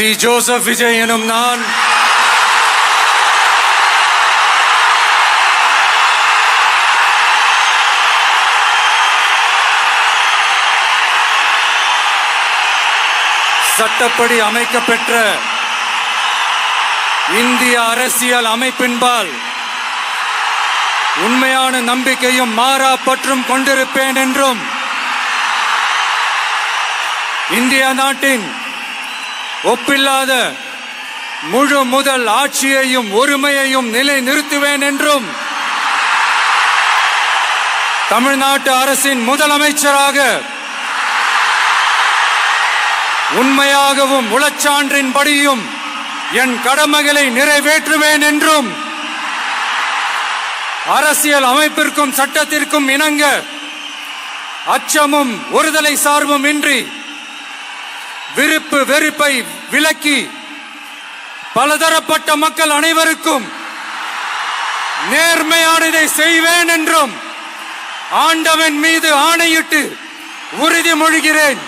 C Joseph Vijay எனும் நான் சட்டப்படி அமைக்கப்பெற்ற இந்திய அரசியல் அமைப்பின்பால் உண்மையான நம்பிக்கையும் மாறா பற்றும் கொண்டிருப்பேன் என்றும் இந்திய நாட்டின் ஒப்பில்லாத முழு முதல் ஆட்சியையும் ஒருமையையும் நிலை நிறுத்துவேன் என்றும் தமிழ்நாட்டு அரசின் முதலமைச்சராக உண்மையாகவும் உளச்சான்றின்படியும் என் கடமைகளை நிறைவேற்றுவேன் என்றும் அரசியல் அமைப்பிற்கும் சட்டத்திற்கும் இணங்க அச்சமும் ஒருதலை சார்பும் இன்றி விருப்பு வெறுப்பை விலக்கி பலதரப்பட்ட மக்கள் அனைவருக்கும் நேர்மையானதை செய்வேன் என்றும் ஆண்டவன் மீது ஆணையிட்டு உறுதிமொழிகிறேன்.